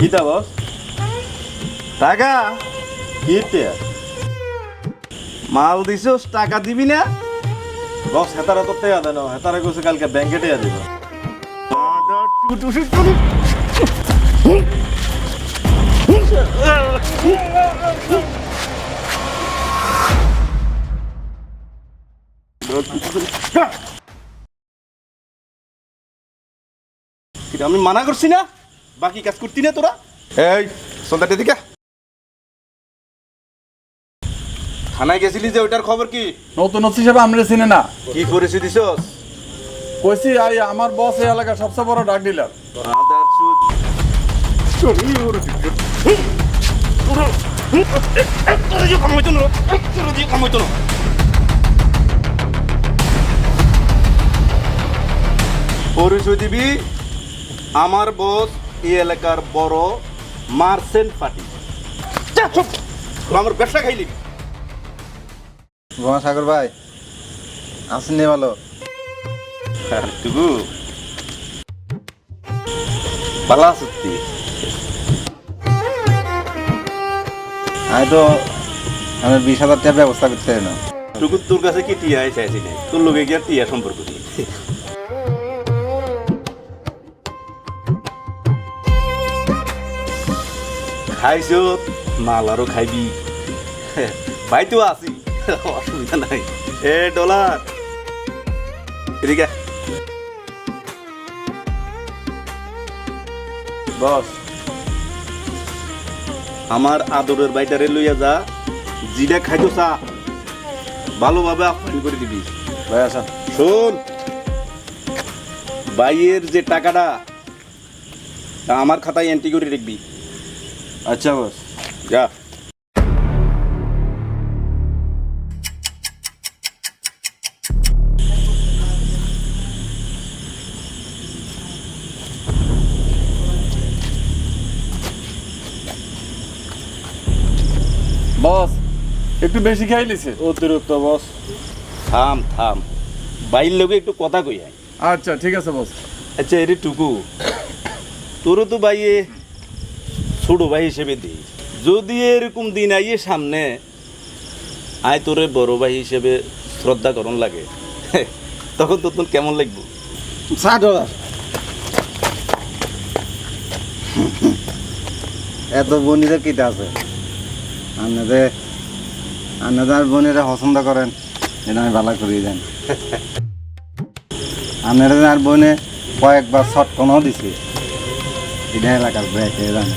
কিতা বস টাকা কিতে মাল দিছস টাকা দিবি না বস হেতারা তো টাকা দেন হেতারা কইছে কালকে ব্যাংকে টাকা দিব আমি মানা করছি না বাকি কাজ করতি না তোরা এই সন্ধ্যাটা দিকে থানায় গেছিলি যে ওইটার খবর কি নতুন ওসি সাহেব আমরা চিনি না কি করেছি দিছস কইছি আই আমার বস এই এলাকার সবচেয়ে বড় ড্রাগ ডিলার আদার সুদ চলি ওরে তোরা যে কমাইতো না তোরা যে কমাইতো না পরিচয় দিবি আমার বস এই এলাকার বড় মার্সেন্ট পার্টি আমার ব্যবসা খাইলি গোমা সাগর ভাই আসেননি ভালো টুকু পালা সত্যি আমি তো আমি 20,000 টাকার ব্যবস্থা করতে চাই না টুকু তোর কাছে কি টিয়া চাইছি না তোর লোকে গিয়ে টিয়া সম্পর্ক নেই খাইছো মাল আরো খাইবি ভাই তো আছি অসুবিধা নাই এ ডলার এদিকে বস আমার আদরের বাইটারে লইয়া যা জিডা খাইতো চা ভালোভাবে আপ্যায়ন করে দিবি ভাই আসেন শোন বাইয়ের যে টাকাটা তা আমার খাতায় এন্ট্রি করে রাখবি আচ্ছা বস যা বস একটু বেশি খাই লিছে অতিরিক্ত বস থাম থাম বাইর লোকে একটু কথা কই আয় আচ্ছা ঠিক আছে বস আচ্ছা এরে টুকু তোরও তো ভাইয়ে ছোট ভাই হিসেবে দিই যদি এরকম দিন আইয়ে সামনে আয় তোরে বড় ভাই হিসেবে শ্রদ্ধা করণ লাগে তখন তোর কেমন লাগবে $60 এত বনিদের কিটা আছে আপনাদের আর বোনেরা পছন্দ করেন এটা আমি ভালো করিয়ে দেন আপনারা আর বোনে কয়েকবার শটকনও দিছি এটা এলাকার ব্যাকে জানে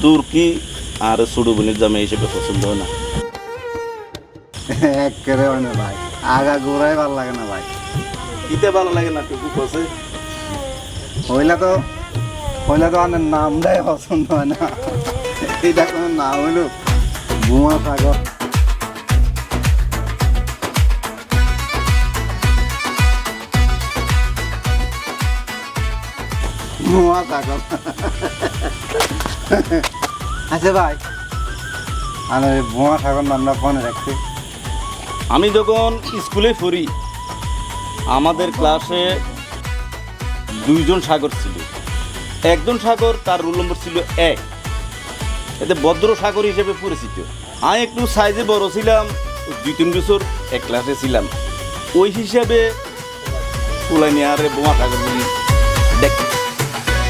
তোর কি আর ছোট বোনের জামাই হিসেবে পছন্দ হয় না একেবারে হয় না ভাই আগা গোড়াই ভালো লাগে না ভাই কিতে ভালো লাগে না টুকু কষে হইলে তো আপনার নামটাই পছন্দ হয় না এটা কোনো নাম হইল ভুয়া সাগর ভুয়া সাগর আচ্ছা ভাই আমি ভুয়া সাগর নামটা ফোনে রাখছি আমি যখন স্কুলে পড়ি আমাদের ক্লাসে দুইজন সাগর ছিল একজন সাগর তার রোল নম্বর ছিল 1 এতে ভদ্র সাগর হিসেবে পরিচিত আমি একটু সাইজে বড় ছিলাম 2-3 বছর এক ক্লাসে ছিলাম ওই হিসাবে ফুলাইনিয়ারে বোমা সাগর বলি দেখ